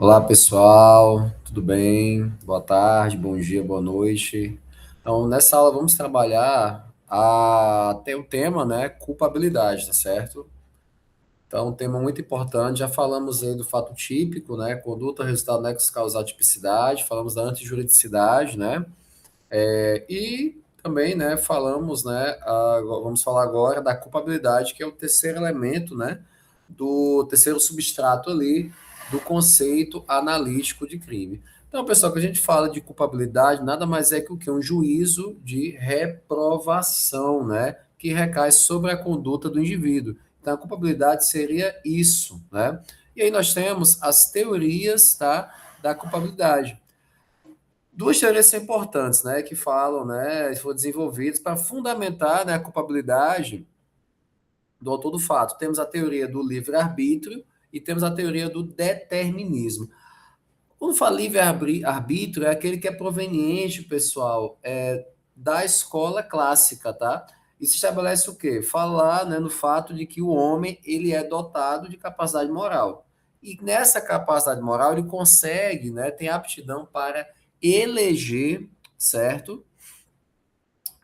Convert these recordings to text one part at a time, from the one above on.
Olá, pessoal, tudo bem? Boa tarde, bom dia, boa noite. Então, nessa aula vamos trabalhar até o tema, né, culpabilidade, tá certo? Então, um tema muito importante, já falamos aí do fato típico, né, conduta, resultado, nexo causal, tipicidade, falamos da antijuridicidade, né, e também, né, falamos, né, vamos falar agora da culpabilidade, que é o terceiro elemento, né, do terceiro substrato ali do conceito analítico de crime. Então, pessoal, que a gente fala de culpabilidade, nada mais é que o que? Um juízo de reprovação, né, que recai sobre a conduta do indivíduo. Então, a culpabilidade seria isso, né? E aí nós temos as teorias, tá, da culpabilidade. Duas teorias são importantes, né, que falam, né, foram desenvolvidas para fundamentar, né, a culpabilidade do autor do fato. Temos a teoria do livre-arbítrio e temos a teoria do determinismo. Quando fala livre-arbítrio, é aquele que é proveniente, pessoal, da escola clássica, tá? E se estabelece o quê? Falar, né, no fato de que o homem ele é dotado de capacidade moral. E nessa capacidade moral ele consegue, né, tem aptidão para eleger, certo?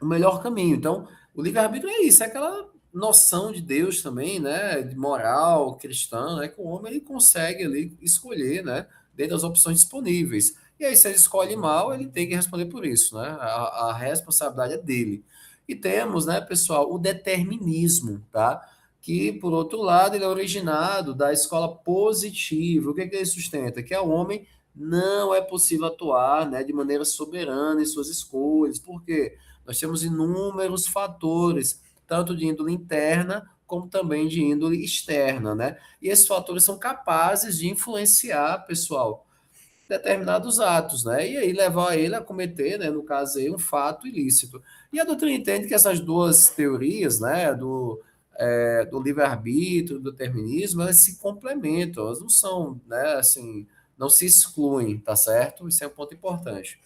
O melhor caminho. Então, o livre-arbítrio é isso, é aquela noção de Deus também, né, de moral cristã, né, que o homem ele consegue ali escolher, né, dentre as opções disponíveis. E aí, se ele escolhe mal, ele tem que responder por isso, né? A responsabilidade é dele. E temos, né, pessoal, o determinismo, tá? Que, por outro lado, ele é originado da escola positiva. O que é que ele sustenta? Que ao homem não é possível atuar, né, de maneira soberana em suas escolhas. Por quê? Nós temos inúmeros fatores, tanto de índole interna como também de índole externa, né? E esses fatores são capazes de influenciar, pessoal, determinados atos, né? E aí levar ele a cometer, né, no caso aí, um fato ilícito. E a doutrina entende que essas duas teorias, né, do livre-arbítrio, do determinismo, elas se complementam, elas não são, né, assim, não se excluem, tá certo? Isso é um ponto importante.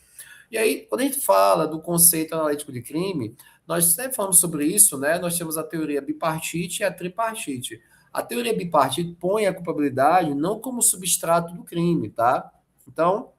E aí, quando a gente fala do conceito analítico de crime, nós sempre falamos sobre isso, né? Nós temos a teoria bipartite e a tripartite. A teoria bipartite põe a culpabilidade não como substrato do crime, tá? Então,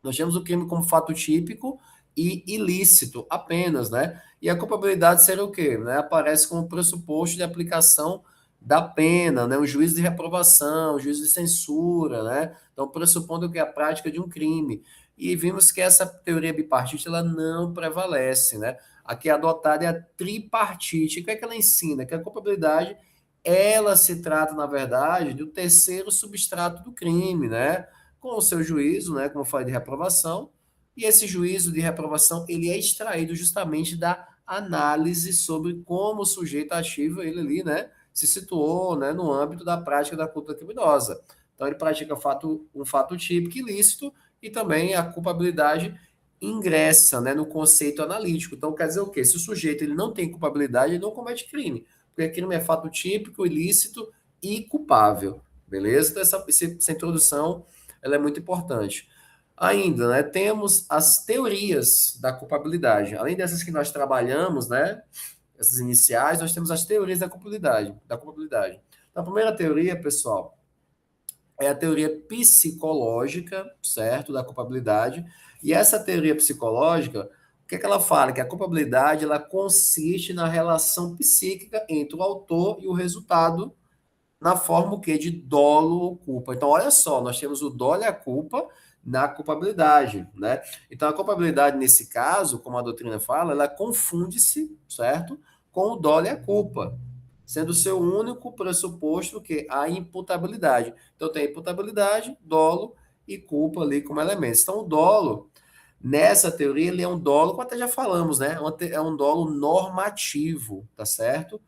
nós temos o crime como fato típico e ilícito apenas, né? E a culpabilidade seria o quê? Né? Aparece como pressuposto de aplicação da pena, né? Um juízo de reprovação, um juízo de censura, né? Então, pressupondo que é a prática de um crime. E vimos que essa teoria bipartite ela não prevalece, né? Aqui adotada é a tripartite. O que é que ela ensina? Que a culpabilidade ela se trata, na verdade, do terceiro substrato do crime, né? Com o seu juízo, né, como eu falei, de reprovação, e esse juízo de reprovação ele é extraído justamente da análise sobre como o sujeito ativo, ele ali, né, se situou, né, no âmbito da prática da conduta criminosa. Então ele pratica um fato típico ilícito e também a culpabilidade ingressa, né, no conceito analítico. Então quer dizer o quê? Se o sujeito ele não tem culpabilidade, ele não comete crime, porque crime é fato típico, ilícito e culpável. Beleza? Então essa introdução ela é muito importante. Ainda, né, temos as teorias da culpabilidade. Além dessas que nós trabalhamos, né, essas iniciais, nós temos as teorias da culpabilidade, da culpabilidade. Então, a primeira teoria, pessoal, é a teoria psicológica, certo, da culpabilidade. E essa teoria psicológica, o que é que ela fala? Que a culpabilidade ela consiste na relação psíquica entre o autor e o resultado na forma o quê? De dolo ou culpa. Então, olha só, nós temos o dolo e a culpa na culpabilidade, né? Então, a culpabilidade, nesse caso, como a doutrina fala, ela confunde-se, certo? Com o dolo e a culpa, sendo o seu único pressuposto que a imputabilidade. Então, tem imputabilidade, dolo e culpa ali como elementos. Então, o dolo, nessa teoria, ele é um dolo, como até já falamos, né? É um dolo normativo, tá certo?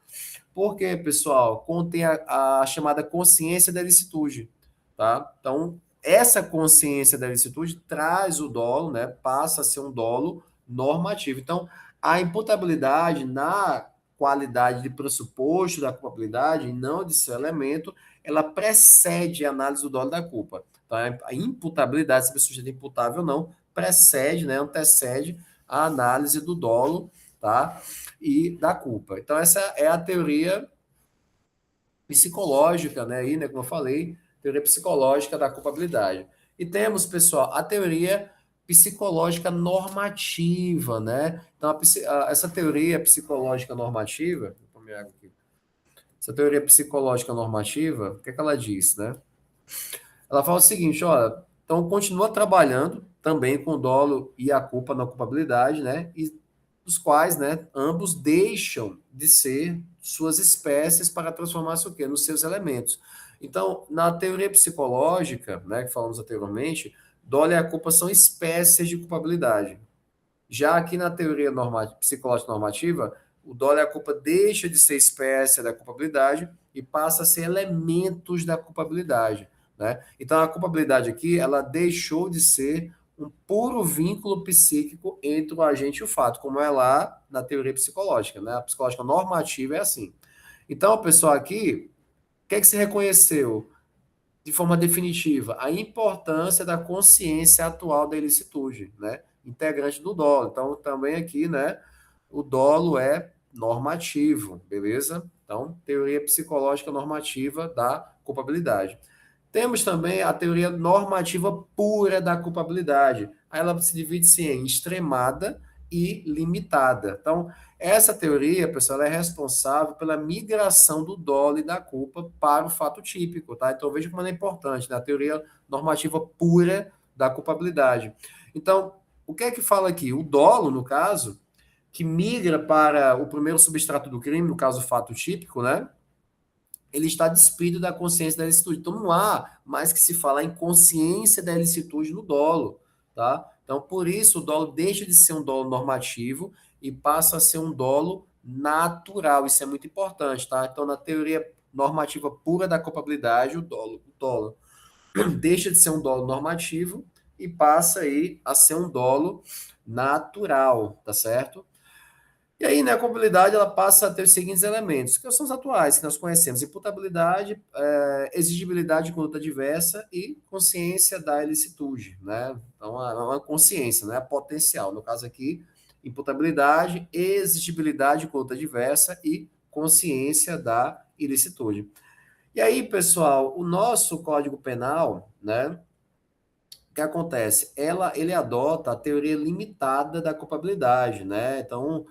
Porque, pessoal, contém a chamada consciência da licitude, tá? Então, essa consciência da licitude traz o dolo, né? Passa a ser um dolo normativo. Então, a imputabilidade na qualidade de pressuposto da culpabilidade, e não de seu elemento, ela precede a análise do dolo da culpa. Então, a imputabilidade, se a pessoa é imputável ou não, precede, né? Antecede a análise do dolo, tá? E da culpa. Então, essa é a teoria psicológica, né? Aí, né, como eu falei, teoria psicológica da culpabilidade. E temos, pessoal, a teoria psicológica normativa, né? Então, essa teoria psicológica normativa, vou pôr minha água aqui. Essa teoria psicológica normativa, o que é que ela diz, né? Ela fala o seguinte, olha, então continua trabalhando também com o dolo e a culpa na culpabilidade, né? E os quais, né, ambos deixam de ser suas espécies para transformar-se o quê? Nos seus elementos. Então, na teoria psicológica, né, que falamos anteriormente, dolo e a culpa são espécies de culpabilidade. Já aqui na teoria psicológica normativa, o dolo e a culpa deixa de ser espécie da culpabilidade e passa a ser elementos da culpabilidade, né? Então a culpabilidade aqui, ela deixou de ser um puro vínculo psíquico entre o agente e o fato, como é lá na teoria psicológica, né? A psicológica normativa é assim. Então, pessoal, aqui, o que é que se reconheceu de forma definitiva a importância da consciência atual da ilicitude, né? Integrante do dolo. Então, também aqui, né, o dolo é normativo, beleza? Então, teoria psicológica normativa da culpabilidade. Temos também a teoria normativa pura da culpabilidade. Aí ela se divide-se em extremada e limitada. Então, essa teoria, pessoal, ela é responsável pela migração do dolo e da culpa para o fato típico, tá? Então, veja como ela é importante, né? A teoria normativa pura da culpabilidade. Então, o que é que fala aqui? O dolo, no caso, que migra para o primeiro substrato do crime, no caso, o fato típico, né? Ele está despido da consciência da ilicitude. Então, não há mais que se falar em consciência da ilicitude no dolo, tá? Então, por isso, o dolo deixa de ser um dolo normativo e passa a ser um dolo natural. Isso é muito importante, tá? Então, na teoria normativa pura da culpabilidade, o dolo deixa de ser um dolo normativo e passa aí a ser um dolo natural, tá certo? E aí, né, a contabilidade ela passa a ter os seguintes elementos, que são os atuais, que nós conhecemos: imputabilidade, exigibilidade de conduta diversa e consciência da ilicitude, né? Então, uma consciência, né, potencial. No caso aqui, imputabilidade, exigibilidade de conduta diversa e consciência da ilicitude. E aí, pessoal, o nosso Código Penal, né, o que acontece? Ele adota a teoria limitada da culpabilidade, né? Então,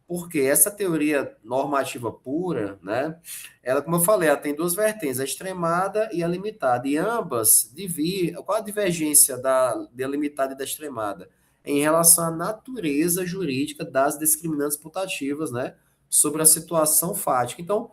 porque essa teoria normativa pura, né? Ela, como eu falei, ela tem duas vertentes, a extremada e a limitada. E ambas qual a divergência da limitada e da extremada? Em relação à natureza jurídica das discriminantes putativas, né? Sobre a situação fática. Então,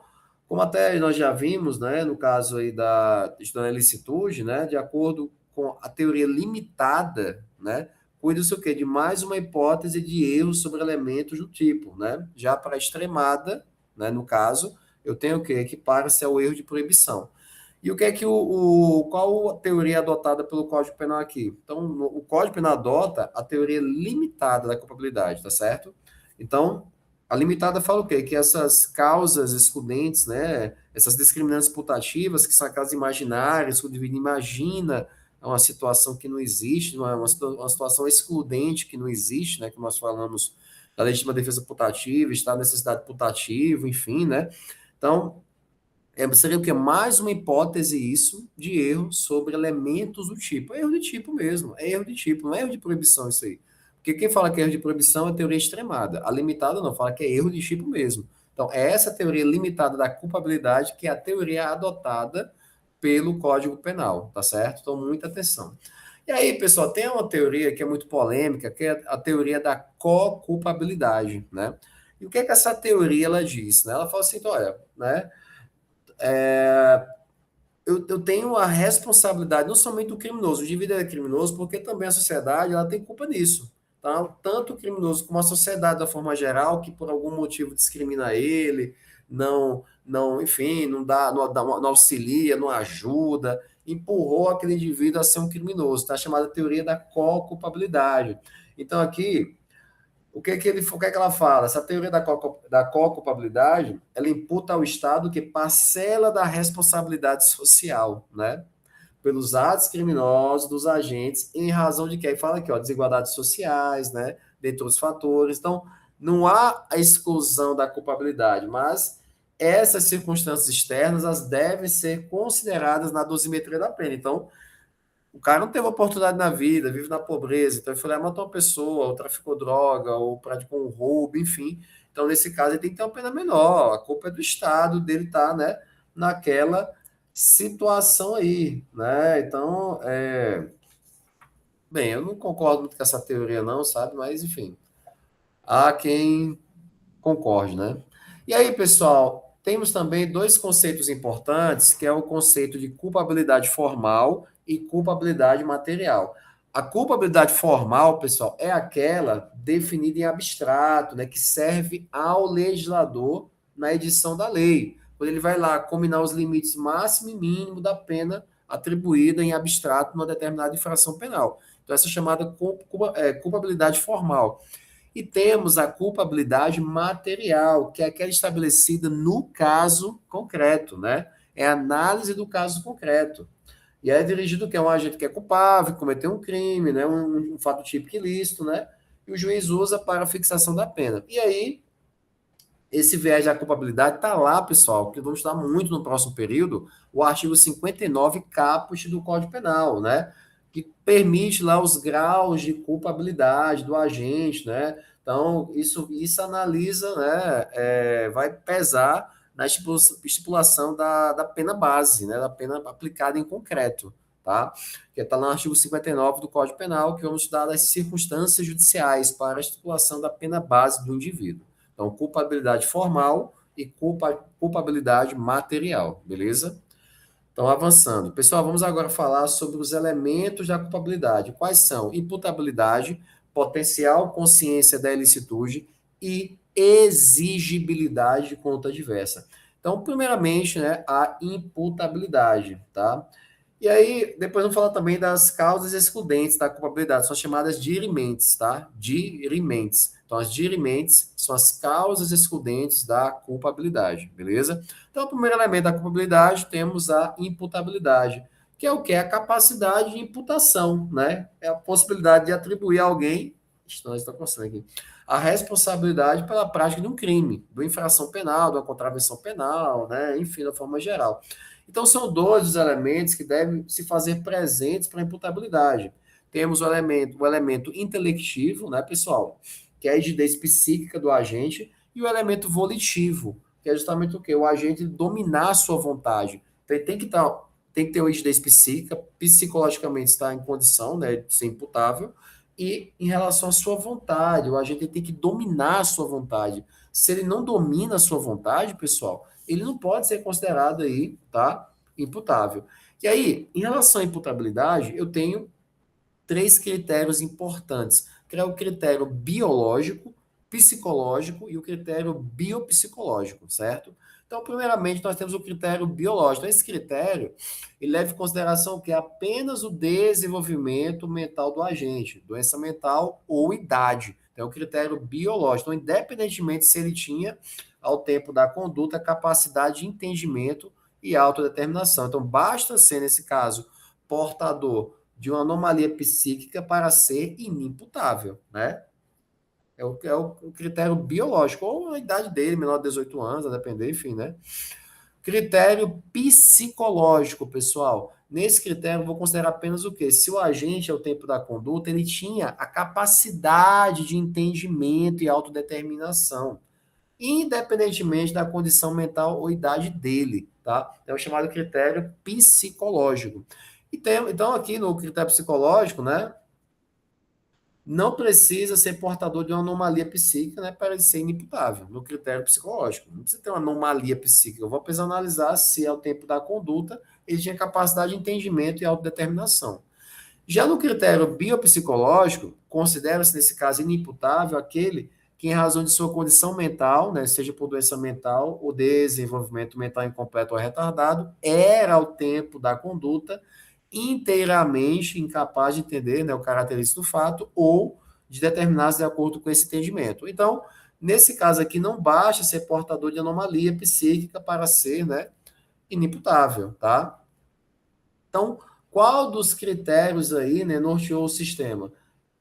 como até nós já vimos, né? No caso aí da ilicitude, né? De acordo com a teoria limitada, né? Cuida-se o quê? De mais uma hipótese de erro sobre elementos do tipo, né? Já para a extremada, né, no caso, eu tenho o quê? Equipara-se ao erro de proibição. E o que é que qual a teoria adotada pelo Código Penal aqui? Então, o Código Penal adota a teoria limitada da culpabilidade, tá certo? Então, a limitada fala o quê? Que essas causas excludentes, né, essas discriminantes putativas, que são aquelas imaginárias, que o indivíduo imagina uma situação que não existe, uma situação excludente que não existe, né, que nós falamos da legítima defesa putativa, estado de necessidade putativa, enfim, né? Então, seria o que? Mais uma hipótese isso de erro sobre elementos do tipo. É erro de tipo mesmo, é erro de tipo, não é erro de proibição isso aí. Porque quem fala que é erro de proibição é teoria extremada. A limitada não, fala que é erro de tipo mesmo. Então, é essa teoria limitada da culpabilidade que é a teoria adotada pelo Código Penal, tá certo? Então, muita atenção. E aí, pessoal, tem uma teoria que é muito polêmica, que é a teoria da co-culpabilidade, né? E o que é que essa teoria ela diz, né? Ela fala assim, então, olha, né? Eu tenho a responsabilidade não somente do criminoso, o indivíduo é criminoso, porque também a sociedade ela tem culpa nisso. Tá? Tanto o criminoso como a sociedade, da forma geral, que por algum motivo discrimina ele, enfim, não auxilia, não ajuda, empurrou aquele indivíduo a ser um criminoso. Tá? Chamada teoria da co-culpabilidade. Então, aqui, o que é que ela fala? Essa teoria da co-culpabilidade, ela imputa ao Estado que parcela da responsabilidade social, né? Pelos atos criminosos dos agentes, em razão de que aí fala aqui, ó, desigualdades sociais, dentre outros fatores. Então, não há a exclusão da culpabilidade, mas essas circunstâncias externas, elas devem ser consideradas na dosimetria da pena. Então, o cara não teve oportunidade na vida, vive na pobreza, então ele foi lá e matou uma pessoa, ou traficou droga, ou praticou um roubo, enfim. Então, nesse caso, ele tem que ter uma pena menor. A culpa é do Estado, dele estar, né, naquela situação aí, né? Então, bem, eu não concordo muito com essa teoria, não, sabe? Mas, enfim, há quem concorde, né? E aí, pessoal, temos também dois conceitos importantes, que é o conceito de culpabilidade formal e culpabilidade material. A culpabilidade formal, pessoal, é aquela definida em abstrato, né, que serve ao legislador na edição da lei. Quando ele vai lá combinar os limites máximo e mínimo da pena atribuída em abstrato numa determinada infração penal. Então, essa é chamada culpabilidade formal. E temos a culpabilidade material, que é aquela estabelecida no caso concreto, né? É a análise do caso concreto. E é dirigido que é um agente que é culpável, que cometeu um crime, né? Um fato típico ilícito, né? E o juiz usa para a fixação da pena. E aí, esse viés da culpabilidade está lá, pessoal, que vamos estudar muito no próximo período, o artigo 59 caput do Código Penal, né? Que permite lá os graus de culpabilidade do agente, né? Então, isso analisa, né? Vai pesar na estipulação da pena base, né? Da pena aplicada em concreto, tá? Que está no artigo 59 do Código Penal, que vamos estudar as circunstâncias judiciais para a estipulação da pena base do indivíduo. Então, culpabilidade formal e culpabilidade material, beleza? Então, avançando. Pessoal, vamos agora falar sobre os elementos da culpabilidade. Quais são? Imputabilidade, potencial consciência da ilicitude e exigibilidade de conta diversa. Então, primeiramente, né, a imputabilidade, tá? E aí, depois vamos falar também das causas excludentes da culpabilidade, são chamadas dirimentes, tá? Dirimentes. Então, as dirimentes são as causas excludentes da culpabilidade, beleza? Então, o primeiro elemento da culpabilidade, temos a imputabilidade, que é o que? A capacidade de imputação, né? É a possibilidade de atribuir a alguém, nós estamos conversando aqui, a responsabilidade pela prática de um crime, de uma infração penal, de uma contravenção penal, né? Enfim, da forma geral. Então, são dois os elementos que devem se fazer presentes para a imputabilidade. Temos o elemento intelectivo, né, pessoal? Que é a rigidez psíquica do agente, e o elemento volitivo, que é justamente o quê? O agente dominar a sua vontade. Então, ele tem que ter uma rigidez psíquica, psicologicamente estar em condição, né, de ser imputável, e em relação à sua vontade, o agente tem que dominar a sua vontade. Se ele não domina a sua vontade, pessoal, ele não pode ser considerado aí, tá? Imputável. E aí, em relação à imputabilidade, eu tenho três critérios importantes, que é o critério biológico, psicológico e o critério biopsicológico, certo? Então, primeiramente, nós temos o critério biológico. Então, esse critério, ele leva em consideração que é apenas o desenvolvimento mental do agente, doença mental ou idade. Então, é o critério biológico. Então, independentemente se ele tinha, ao tempo da conduta, capacidade de entendimento e autodeterminação. Então, basta ser, nesse caso, portador de uma anomalia psíquica para ser inimputável, né? É o critério biológico, ou a idade dele, menor de 18 anos, a depender, enfim, né? Critério psicológico, pessoal. Nesse critério, eu vou considerar apenas o quê? Se o agente, ao tempo da conduta, ele tinha a capacidade de entendimento e autodeterminação, independentemente da condição mental ou idade dele, tá? É o chamado critério psicológico. Então, aqui no critério psicológico, né, não precisa ser portador de uma anomalia psíquica, né, para ele ser inimputável, no critério psicológico. Não precisa ter uma anomalia psíquica. Eu vou precisar analisar se, ao tempo da conduta, ele tinha capacidade de entendimento e autodeterminação. Já no critério biopsicológico, considera-se, nesse caso, inimputável aquele que, em razão de sua condição mental, né, seja por doença mental ou desenvolvimento mental incompleto ou retardado, era, ao tempo da conduta, inteiramente incapaz de entender, né, o característico do fato ou de determinar-se de acordo com esse entendimento. Então, nesse caso aqui, não basta ser portador de anomalia psíquica para ser, né, inimputável, tá? Então, qual dos critérios aí, né, norteou o sistema?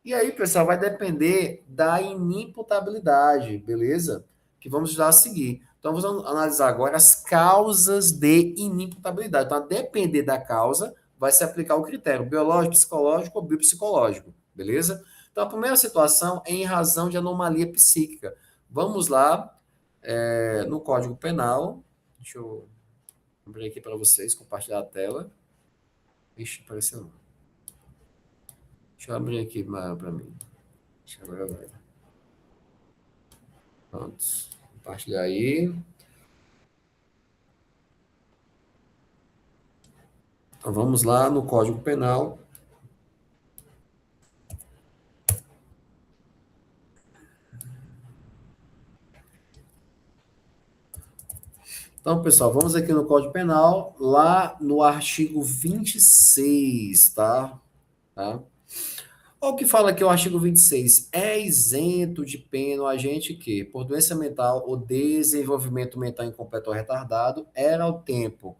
E aí, pessoal, vai depender da inimputabilidade, beleza? Que vamos já seguir. Então, vamos analisar agora as causas de inimputabilidade. Então, a depender da causa, vai se aplicar o critério biológico, psicológico ou biopsicológico, beleza? Então, a primeira situação é em razão de anomalia psíquica. Vamos lá, no Código Penal. Deixa eu abrir aqui para vocês, compartilhar a tela. Ixi, apareceu não. Deixa eu abrir aqui para mim. Deixa eu ver. Pronto. Compartilhar aí. Então, vamos lá no Código Penal. Então, pessoal, vamos aqui no Código Penal, lá no artigo 26, tá? Olha o que fala aqui o artigo 26. É isento de pena o agente que, por doença mental ou desenvolvimento mental incompleto ou retardado, era ao tempo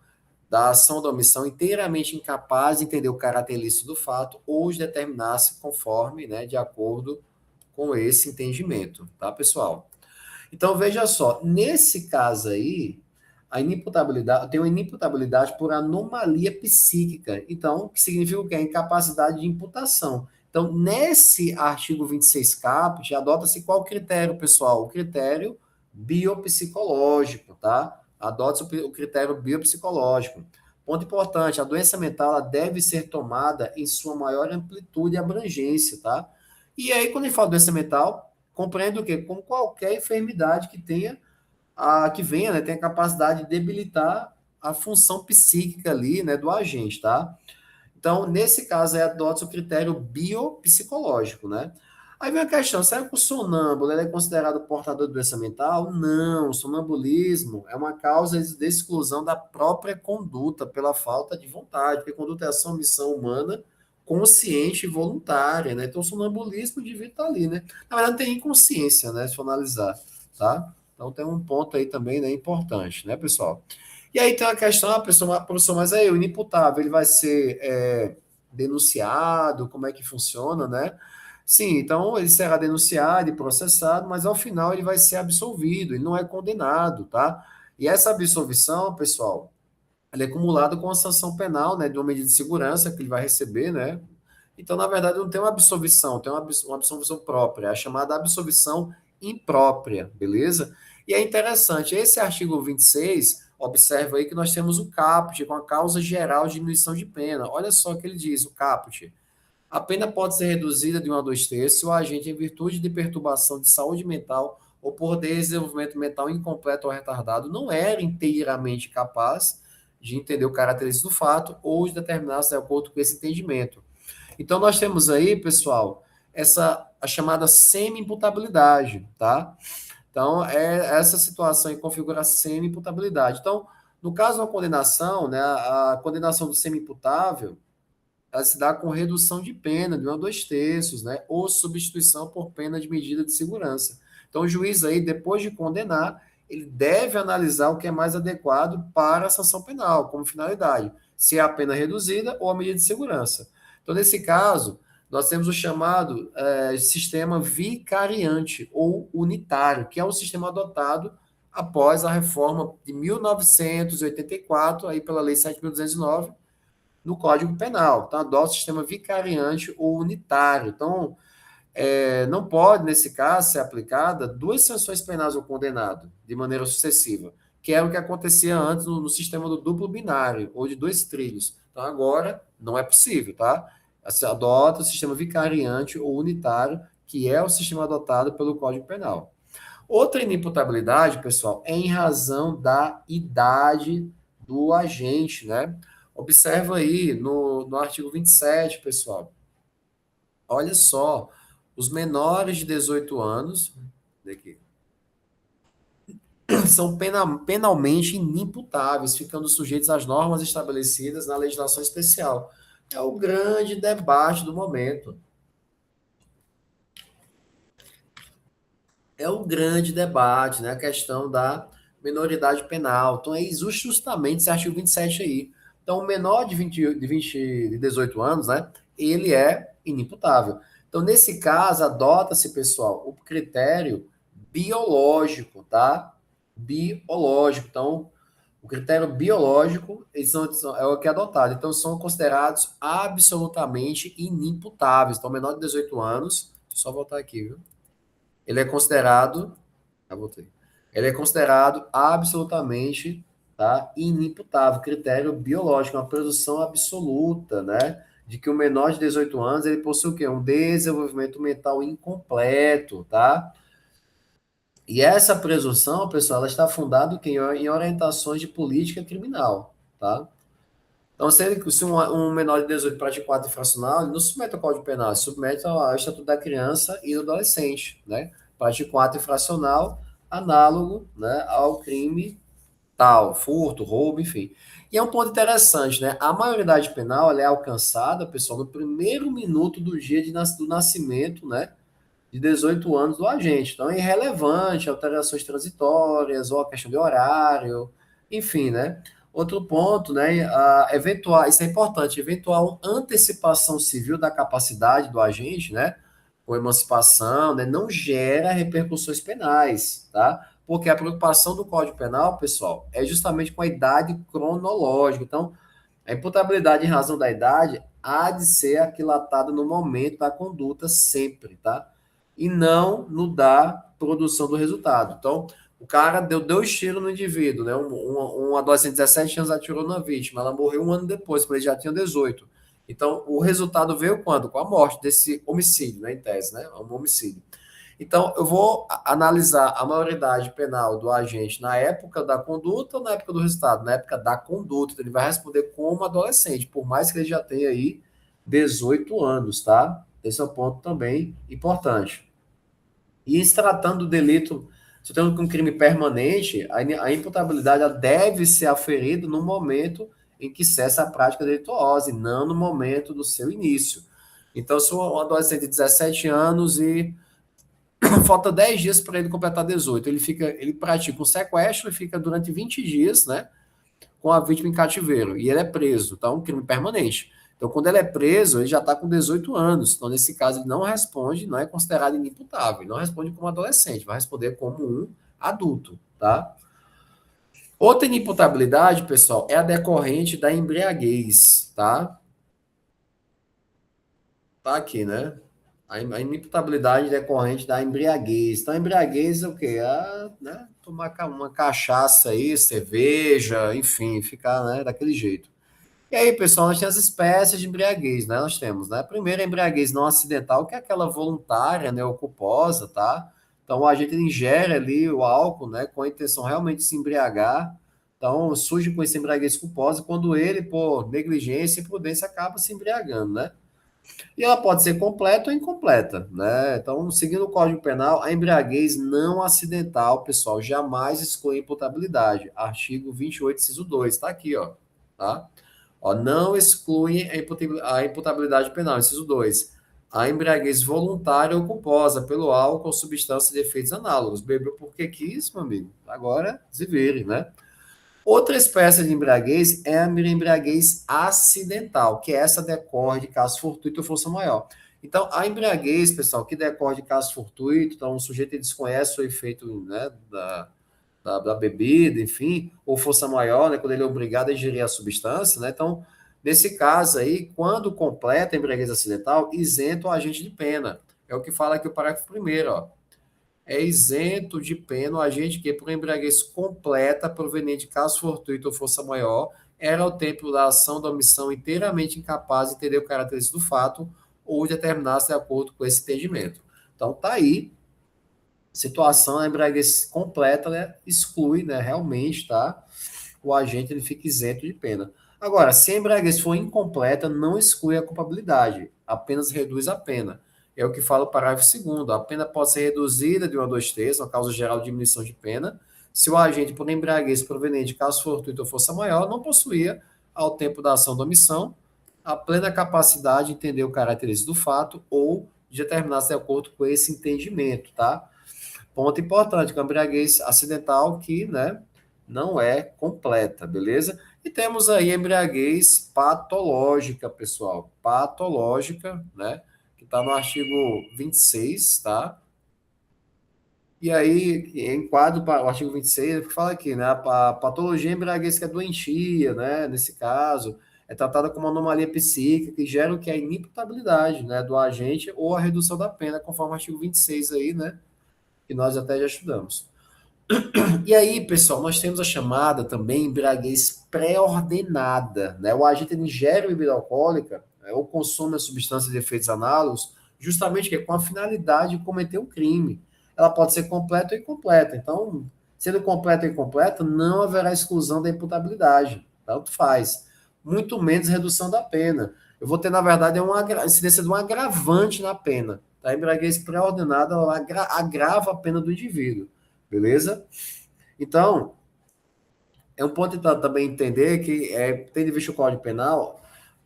da ação da omissão inteiramente incapaz de entender o caráter ilícito do fato ou de determinar-se conforme, né, de acordo com esse entendimento, tá, pessoal? Então, veja só, nesse caso aí, a inimputabilidade, tem uma inimputabilidade por anomalia psíquica. Então, que significa o quê? A incapacidade de imputação. Então, nesse artigo 26 caput, adota-se qual critério, pessoal? O critério biopsicológico, tá? Adota-se o critério biopsicológico. Ponto importante, a doença mental ela deve ser tomada em sua maior amplitude e abrangência, tá? E aí, quando a gente fala doença mental, compreende o quê? Como qualquer enfermidade que tenha que venha, né, tem a capacidade de debilitar a função psíquica ali, né, do agente, tá? Então, nesse caso, adota o critério biopsicológico, né? Aí vem a questão, será que o sonâmbulo ele é considerado portador de doença mental? Não, o sonambulismo é uma causa de exclusão da própria conduta pela falta de vontade, porque conduta é ação, missão humana consciente e voluntária, né? Então, o sonambulismo devia estar ali, né? Na verdade, não tem inconsciência, né, se for analisar, tá? Então, tem um ponto aí também, né, importante, né, pessoal? E aí tem uma questão, professor, mas aí o inimputável, ele vai ser denunciado, como é que funciona, né? Sim, então ele será denunciado e processado, mas ao final ele vai ser absolvido, ele não é condenado, tá? E essa absolvição, pessoal, ela é acumulada com a sanção penal, né, de uma medida de segurança que ele vai receber, né? Então, na verdade, não tem uma absolvição, tem uma absolvição própria, é a chamada absolvição imprópria, beleza? E é interessante, esse artigo 26, observa aí que nós temos o caput, com a causa geral de diminuição de pena. Olha só o que ele diz, o caput. A pena pode ser reduzida de 1 a 2 terços se o agente, em virtude de perturbação de saúde mental ou por desenvolvimento mental incompleto ou retardado, não era inteiramente capaz de entender o caráter do fato ou de determinar-se de acordo com esse entendimento. Então, nós temos aí, pessoal, a chamada semi-imputabilidade, tá? Então, essa situação em configura a semi-imputabilidade. Então, no caso da condenação, né, a condenação do semi-imputável, ela se dá com redução de pena de 1 a 2 terços, né, ou substituição por pena de medida de segurança. Então, o juiz aí, depois de condenar, ele deve analisar o que é mais adequado para a sanção penal, como finalidade, se é a pena reduzida ou a medida de segurança. Então, nesse caso, nós temos o chamado sistema vicariante ou unitário, que é o sistema adotado após a reforma de 1984, aí pela Lei 7.209, no Código Penal, tá? Adota o sistema vicariante ou unitário. Então, não pode, nesse caso, ser aplicada duas sanções penais ao condenado, de maneira sucessiva, que era o que acontecia antes no sistema do duplo binário, ou de dois trilhos. Então, agora, não é possível, tá? Você adota o sistema vicariante ou unitário, que é o sistema adotado pelo Código Penal. Outra inimputabilidade, pessoal, é em razão da idade do agente, né? Observa aí no artigo 27, pessoal. Olha só, os menores de 18 anos daqui, são penalmente inimputáveis, ficando sujeitos às normas estabelecidas na legislação especial. É o grande debate do momento. É o grande debate, né? A questão da minoridade penal. Então, é justamente esse artigo 27 aí. Então, o menor de 18 anos, né? Ele é inimputável. Então, nesse caso, adota-se, pessoal, o critério biológico, tá? biológico. Então, o critério biológico é o que é adotado. Então, são considerados absolutamente inimputáveis. Então, menor de 18 anos, deixa eu só voltar aqui, viu? Ele é considerado, voltei. Ele é considerado absolutamente, tá, inimputável, critério biológico, uma presunção absoluta, né, de que o menor de 18 anos ele possui o quê? Um desenvolvimento mental incompleto, tá? E essa presunção, pessoal, ela está fundada em orientações de política criminal, tá? Então, se um menor de 18 pratica um ato infracional, ele não submete ao Código Penal, ele submete ao Estatuto da Criança e do Adolescente, né? Pratica um ato infracional análogo, né, ao crime tal, furto, roubo, enfim. E é um ponto interessante, né? A maioridade penal ela é alcançada, pessoal, no primeiro minuto do dia do nascimento, né? De 18 anos do agente. Então é irrelevante alterações transitórias ou a questão de horário, enfim, né? Outro ponto, né? Eventual, isso é importante, eventual antecipação civil da capacidade do agente, né? Ou emancipação, né? Não gera repercussões penais, tá? Porque a preocupação do Código Penal, pessoal, é justamente com a idade cronológica. Então, a imputabilidade em razão da idade há de ser aquilatada no momento da conduta sempre, tá? E não no da produção do resultado. Então, o cara deu dois tiros no indivíduo, né? Um adolescente de 17 anos atirou na vítima, ela morreu um ano depois, quando ele já tinha 18. Então, o resultado veio quando? Com a morte desse homicídio, né? Em tese, né? Um homicídio. Então, eu vou analisar a maioridade penal do agente na época da conduta ou na época do resultado? Na época da conduta. Então, ele vai responder como adolescente, por mais que ele já tenha aí 18 anos, tá? Esse é um ponto também importante. E se tratando do delito, se tratando de um crime permanente, a imputabilidade ela deve ser aferida no momento em que cessa a prática delituosa, e não no momento do seu início. Então, se um adolescente de 17 anos e falta 10 dias para ele completar 18. Ele pratica um sequestro e fica durante 20 dias, né, com a vítima em cativeiro. E ele é preso, tá? Um crime permanente. Então, quando ele é preso, ele já está com 18 anos. Então, nesse caso, ele não responde, não é considerado inimputável. Ele não responde como adolescente, vai responder como um adulto, tá? Outra inimputabilidade, pessoal, é a decorrente da embriaguez, tá? Tá aqui, né? A inimputabilidade decorrente da embriaguez. Então, a embriaguez é o quê? Né, tomar uma cachaça aí, cerveja, enfim, ficar, né, daquele jeito. E aí, pessoal, nós temos as espécies de embriaguez, né? Nós temos, né? Primeiro, a embriaguez não acidental, que é aquela voluntária, né, ou culposa, tá? Então, a gente ingere ali o álcool, né, com a intenção realmente de se embriagar. Então, surge com essa embriaguez culposa quando ele, por negligência e imprudência, acaba se embriagando, né? E ela pode ser completa ou incompleta, né? Então, seguindo o Código Penal, a embriaguez não acidental, pessoal, jamais exclui a imputabilidade. Artigo 28, inciso 2, tá aqui, ó, tá? Ó, não exclui a imputabilidade penal, inciso 2. A embriaguez voluntária ou culposa pelo álcool ou substância de efeitos análogos. Bebeu porque quis, meu amigo. Agora, se vire, né? Outra espécie de embriaguez é a embriaguez acidental, que essa decorre de caso fortuito ou força maior. Então, a embriaguez, pessoal, que decorre de caso fortuito, então o sujeito desconhece o efeito, né, da bebida, enfim, ou força maior, né, quando ele é obrigado a ingerir a substância, né? Então, nesse caso aí, quando completa a embriaguez acidental, isenta o agente de pena. É o que fala aqui o parágrafo primeiro, ó, é isento de pena o agente que, por embriaguez completa, proveniente de caso fortuito ou força maior, era ao tempo da ação da omissão inteiramente incapaz de entender o caráter do fato ou determinar-se de acordo com esse entendimento. Então, tá aí, situação, a embriaguez completa, né, exclui, né, realmente, tá? O agente ele fica isento de pena. Agora, se a embriaguez for incompleta, não exclui a culpabilidade, apenas reduz a pena. É o que fala o parágrafo segundo. A pena pode ser reduzida de 1 a 2 terços, uma causa geral de diminuição de pena, se o agente, por embriaguez proveniente de caso fortuito ou força maior, não possuía, ao tempo da ação da omissão, a plena capacidade de entender o caráter do fato ou de determinar-se de acordo com esse entendimento, tá? Ponto importante, que é a embriaguez acidental que, né, não é completa, beleza? E temos aí a embriaguez patológica, pessoal. Patológica, né? Que está no artigo 26, tá? E aí, enquadro para o artigo 26, que fala aqui, né? A patologia embriaguez é doentia, né? Nesse caso, é tratada como anomalia psíquica que gera o que é a inimputabilidade, né? Do agente ou a redução da pena, conforme o artigo 26 aí, né? Que nós até já estudamos. E aí, pessoal, nós temos a chamada também embriaguez pré-ordenada, né? O agente ele ingere bebida alcoólica, né, ou consome a substância de efeitos análogos, justamente que é com a finalidade de cometer um crime. Ela pode ser completa ou incompleta. Então, sendo completa ou incompleta, não haverá exclusão da imputabilidade. Tanto faz. Muito menos redução da pena. Eu vou ter, na verdade, uma incidência de um agravante na pena. Tá? A embriaguez pré-ordenada ela agrava a pena do indivíduo. Beleza? Então, é um ponto então, também entender que tem de vista o Código Penal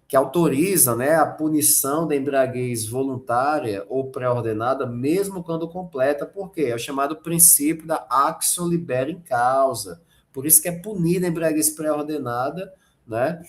que autoriza, né, a punição da embriaguez voluntária ou pré-ordenada, mesmo quando completa, por quê? É o chamado princípio da actio libera in causa. Por isso que é punida a embriaguez pré-ordenada, né,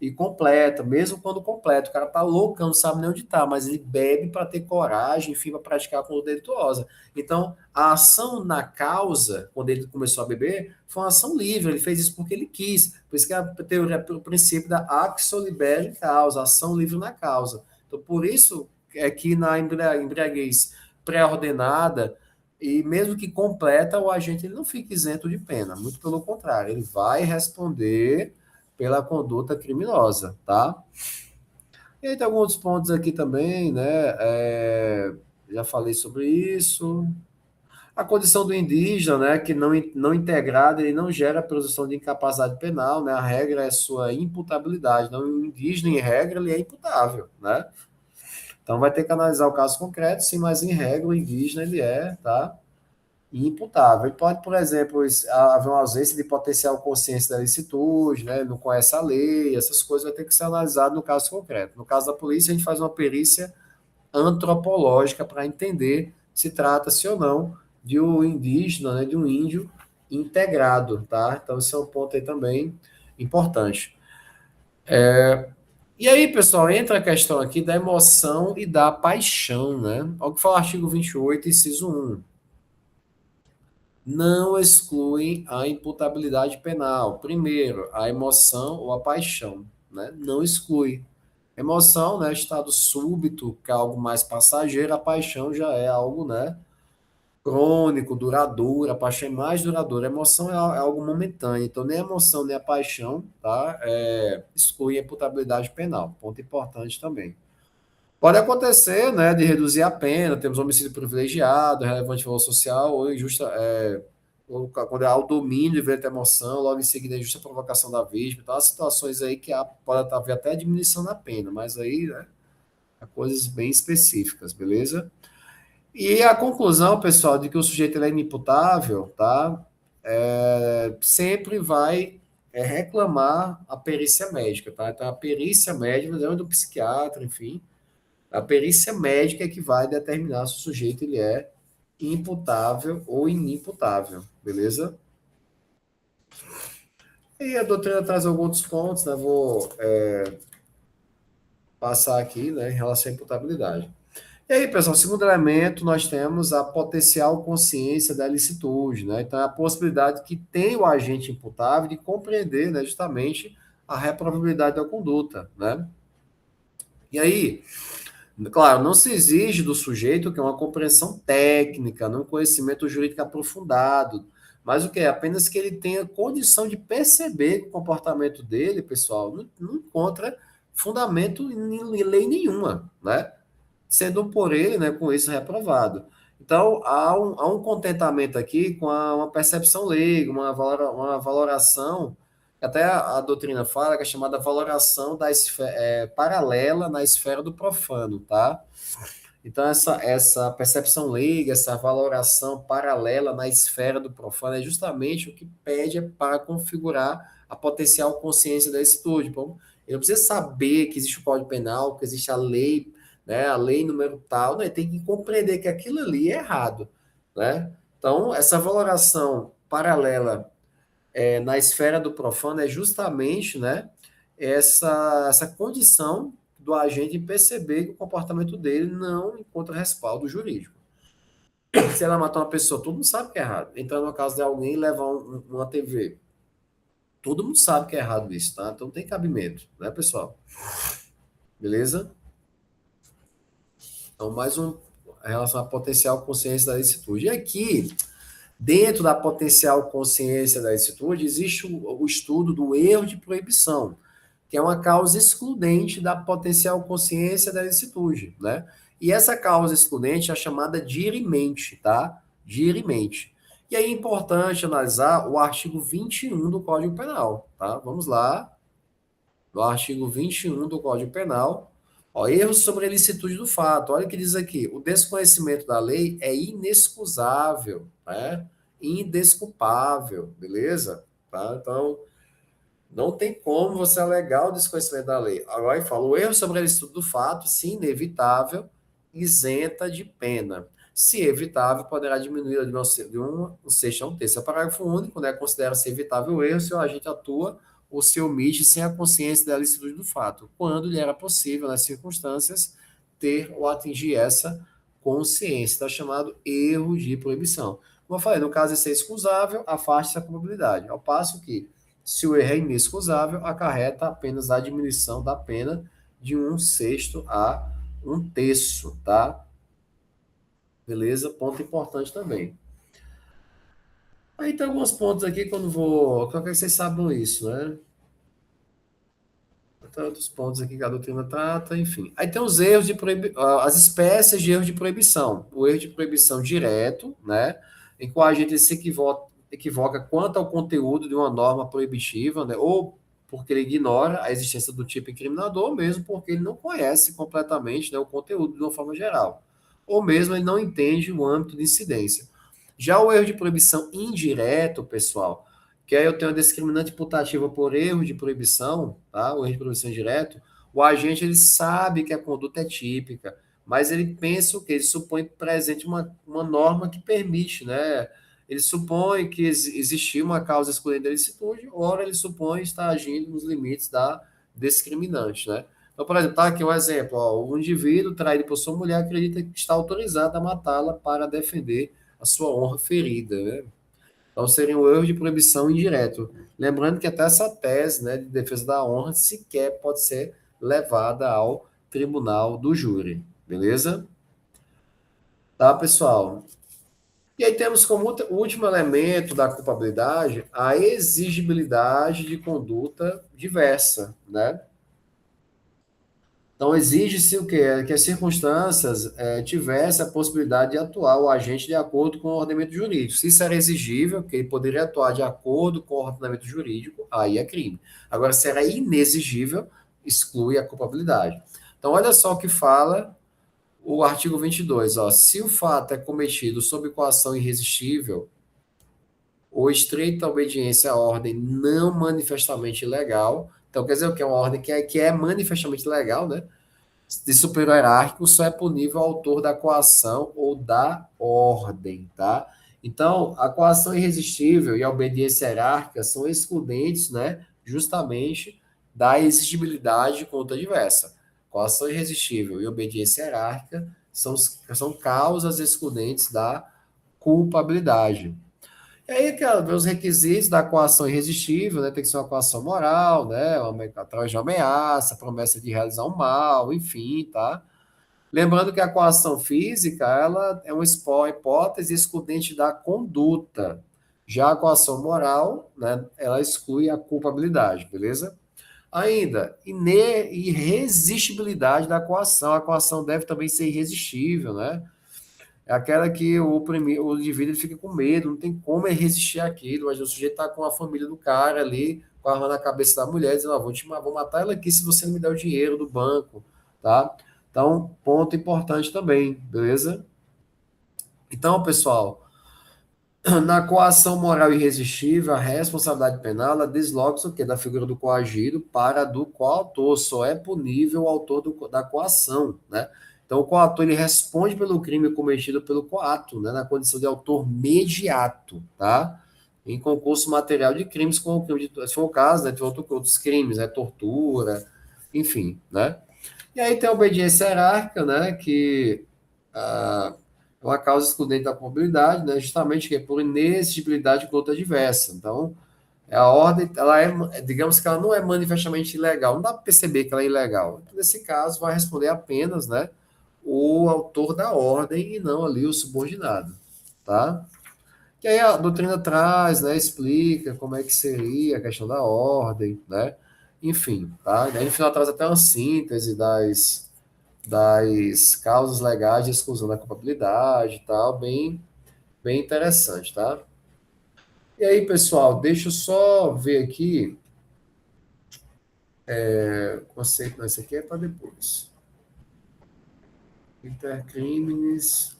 e completa, mesmo quando completa. O cara tá louco, não sabe nem onde tá, mas ele bebe para ter coragem, enfim, para praticar a conduta delituosa. Então, a ação na causa, quando ele começou a beber, foi uma ação livre, ele fez isso porque ele quis. Por isso que a teoria, o princípio da actio libera in causa, ação livre na causa. Então, por isso é que na embriaguez pré-ordenada, e mesmo que completa, o agente ele não fica isento de pena, muito pelo contrário, ele vai responder pela conduta criminosa, tá? E aí tem alguns outros pontos aqui também, né? Já falei sobre isso. A condição do indígena, né, que não integrado, ele não gera presunção de incapacidade penal, né? A regra é sua imputabilidade. Então, o indígena, em regra, ele é imputável, né? Então, vai ter que analisar o caso concreto, sim, mas em regra, o indígena, ele é, tá? Imputável. Ele pode, por exemplo, haver uma ausência de potencial consciência da licitude, né? Não conhece a lei, essas coisas vai ter que ser analisado no caso concreto. No caso da polícia, a gente faz uma perícia antropológica para entender se trata-se ou não de um indígena, né, de um índio integrado, tá? Então, esse é um ponto aí também importante. E aí, pessoal, entra a questão aqui da emoção e da paixão, né? Olha o que fala o artigo 28, inciso 1. Não excluem a imputabilidade penal. Primeiro, a emoção ou a paixão, né? Não exclui. Emoção, né? Estado súbito, que é algo mais passageiro. A paixão já é algo, né? Crônico, duradouro. A paixão é mais duradoura. A emoção é algo momentâneo. Então, nem a emoção nem a paixão, tá? Exclui a imputabilidade penal. Ponto importante também. Pode acontecer, né, de reduzir a pena, temos homicídio privilegiado, relevante valor social, ou injusta, ou quando há o domínio de violenta emoção, logo em seguida a injusta provocação da vítima. Então, há situações aí que pode haver até diminuição na pena, mas aí, né, há coisas bem específicas, beleza? E a conclusão, pessoal, de que o sujeito ele é inimputável, tá? Sempre vai reclamar a perícia médica, tá? Então, a perícia médica, do psiquiatra, enfim, a perícia médica é que vai determinar se o sujeito ele é imputável ou inimputável, beleza? E a doutrina traz alguns outros pontos, né? Vou passar aqui, né, em relação à imputabilidade. E aí, pessoal, segundo elemento, nós temos a potencial consciência da ilicitude, né? Então, é a possibilidade que tem o agente imputável de compreender, né, justamente a reprovabilidade da conduta, né? E aí, claro, não se exige do sujeito que é uma compreensão técnica, não um conhecimento jurídico aprofundado, mas o que é apenas que ele tenha condição de perceber que o comportamento dele, pessoal, não encontra fundamento em lei nenhuma, né? Sendo por ele, né, com isso reprovado. Então, há um contentamento aqui com uma percepção leiga, uma valoração, até a doutrina fala, que é chamada valoração paralela na esfera do profano, tá? Então, essa percepção leiga, essa valoração paralela na esfera do profano é justamente o que pede para configurar a potencial consciência da estúdio. Bom, ele não precisa saber que existe o Código Penal, que existe a lei, né, a lei número tal, né, tem que compreender que aquilo ali é errado, né? Então, essa valoração paralela na esfera do profano é justamente, né, essa condição do agente perceber que o comportamento dele não encontra respaldo jurídico. Se ela matar uma pessoa, todo mundo sabe que é errado. Entrar na casa de alguém e levar uma TV. Todo mundo sabe que é errado isso, tá? Então tem cabimento, né, pessoal? Beleza? Então, mais um em relação à potencial consciência da licitude. E aqui, dentro da potencial consciência da licitude, existe o estudo do erro de proibição, que é uma causa excludente da potencial consciência da licitude, né? E essa causa excludente é chamada dirimente, tá? Dirimente. E aí é importante analisar o artigo 21 do Código Penal, tá? Vamos lá, no artigo 21 do Código Penal, ó, erros sobre a ilicitude do fato. Olha o que diz aqui: o desconhecimento da lei é inexcusável, né? Indesculpável, beleza? Tá? Então, não tem como você alegar o desconhecimento da lei. Agora ele fala, o erro sobre a ilicitude do fato, se inevitável, isenta de pena. Se evitável, poderá diminuir de um sexto a um terço. É o parágrafo único, né? Considera-se evitável o erro se o agente atua ou se omite sem a consciência da ilicitude do fato, quando lhe era possível, nas circunstâncias, ter ou atingir essa consciência. Está chamado erro de proibição. Como eu falei, no caso de ser excusável, afaste-se a culpabilidade. Ao passo que, se o erro é inexcusável, acarreta apenas a diminuição da pena de um sexto a um terço, tá? Beleza? Ponto importante também. Aí tem alguns pontos aqui que eu não vou. Eu quero que vocês saibam isso, né? Tem outros pontos aqui que a doutrina trata, enfim. Aí tem os erros de as espécies de erros de proibição. O erro de proibição direto, né? Em que o agente se equivoca quanto ao conteúdo de uma norma proibitiva, né? Ou porque ele ignora a existência do tipo incriminador, ou mesmo porque ele não conhece completamente, né, o conteúdo de uma forma geral. Ou mesmo ele não entende o âmbito de incidência. Já o erro de proibição indireto, pessoal, que aí eu tenho a discriminante putativa por erro de proibição, tá? O erro de proibição indireto, o agente ele sabe que a conduta é típica, mas ele pensa o quê? Ele supõe presente uma norma que permite, né? Ele supõe que existiu uma causa excludente da ilicitude, ora ele supõe estar agindo nos limites da discriminante, né? Então, por exemplo, tá aqui um exemplo, ó, o indivíduo traído por sua mulher acredita que está autorizado a matá-la para defender a sua honra ferida, né? Então, seria um erro de proibição indireto. Lembrando que até essa tese, né, de defesa da honra sequer pode ser levada ao tribunal do júri. Beleza? Tá, pessoal? E aí temos como último elemento da culpabilidade a exigibilidade de conduta diversa, né? Então, exige-se o quê? Que as circunstâncias tivessem a possibilidade de atuar o agente de acordo com o ordenamento jurídico. Se isso era exigível, que ele poderia atuar de acordo com o ordenamento jurídico, aí é crime. Agora, se era inexigível, exclui a culpabilidade. Então, olha só o que fala o artigo 22. Ó, se o fato é cometido sob coação irresistível ou estreita obediência à ordem não manifestamente ilegal, então quer dizer o que é uma ordem que é manifestamente legal, né? De superior hierárquico só é punível ao autor da coação ou da ordem, tá? Então, a coação irresistível e a obediência hierárquica são excludentes, né, justamente da exigibilidade de conduta diversa. Coação irresistível e obediência hierárquica são causas excludentes da culpabilidade. E aí, cara, vê os requisitos da coação irresistível, né? Tem que ser uma coação moral, né? Através de uma ameaça, promessa de realizar um mal, enfim, tá? Lembrando que a coação física, ela é uma hipótese excludente da conduta. Já a coação moral, né? Ela exclui a culpabilidade, beleza? Ainda, irresistibilidade da coação. A coação deve também ser irresistível, né? É aquela que o indivíduo ele fica com medo, não tem como ele resistir àquilo, mas o sujeito está com a família do cara ali, com a arma na cabeça da mulher, dizendo, vou matar ela aqui se você não me der o dinheiro do banco, tá? Então, ponto importante também, beleza? Então, pessoal, na coação moral irresistível, a responsabilidade penal, ela desloca-se o quê? Da figura do coagido para a do coautor. Só é punível o autor da coação, né? Então, o coator, ele responde pelo crime cometido pelo coato, né? Na condição de autor mediato, tá? Em concurso material de crimes, com o crime se for o caso, né? Tem outros crimes, né? Tortura, enfim, né? E aí tem a obediência hierárquica, né? Que... é uma causa excludente da culpabilidade, né? Justamente que é por inexigibilidade com outra diversa. Então, a ordem, ela digamos que ela não é manifestamente ilegal, não dá para perceber que ela é ilegal. Então, nesse caso, vai responder apenas, né, o autor da ordem e não ali o subordinado, tá? Que aí a doutrina traz, né, explica como é que seria a questão da ordem, né? Enfim, tá? E aí no final traz até uma síntese das causas legais de exclusão da culpabilidade e tal, bem interessante, tá? E aí, pessoal, deixa eu só ver aqui, conceito, não, esse aqui é para depois. Intercrimes.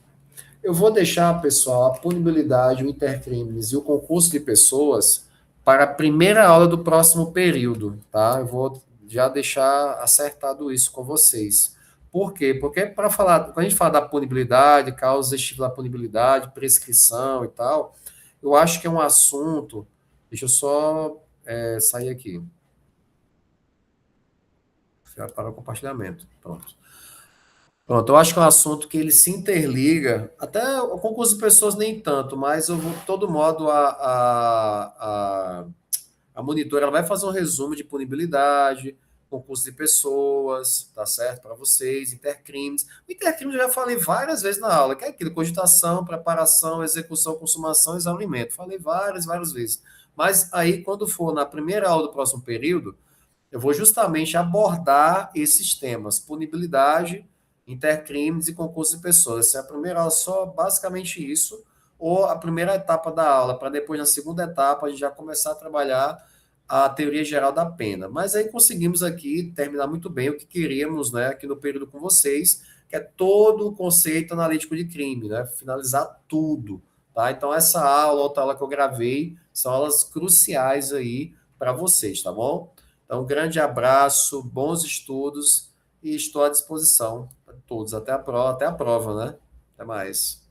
Eu vou deixar, pessoal, a punibilidade, o intercrimes e o concurso de pessoas para a primeira aula do próximo período, tá? Eu vou já deixar acertado isso com vocês. Por quê? Porque para falar, quando a gente fala da punibilidade, causa extintiva da punibilidade, prescrição e tal, eu acho que é um assunto. Deixa eu só sair aqui. Para o compartilhamento. Pronto. Pronto, eu acho que é um assunto que ele se interliga, até o concurso de pessoas nem tanto, mas eu vou, de todo modo, a monitora ela vai fazer um resumo de punibilidade, concurso de pessoas, tá certo? Para vocês, intercrimes. O intercrimes eu já falei várias vezes na aula, que é aquilo, cogitação, preparação, execução, consumação, exaurimento. Falei várias vezes. Mas aí, quando for na primeira aula do próximo período, eu vou justamente abordar esses temas: punibilidade, intercrimes e concurso de pessoas. Essa é a primeira aula, só basicamente isso, ou a primeira etapa da aula, para depois, na segunda etapa, a gente já começar a trabalhar a teoria geral da pena. Mas aí conseguimos aqui terminar muito bem o que queríamos, né, aqui no período com vocês, que é todo o conceito analítico de crime, né, finalizar tudo, tá? Então essa aula, outra aula que eu gravei, são aulas cruciais aí para vocês, tá bom? Então, um grande abraço, bons estudos e estou à disposição para todos. Até a prova, né? Até mais.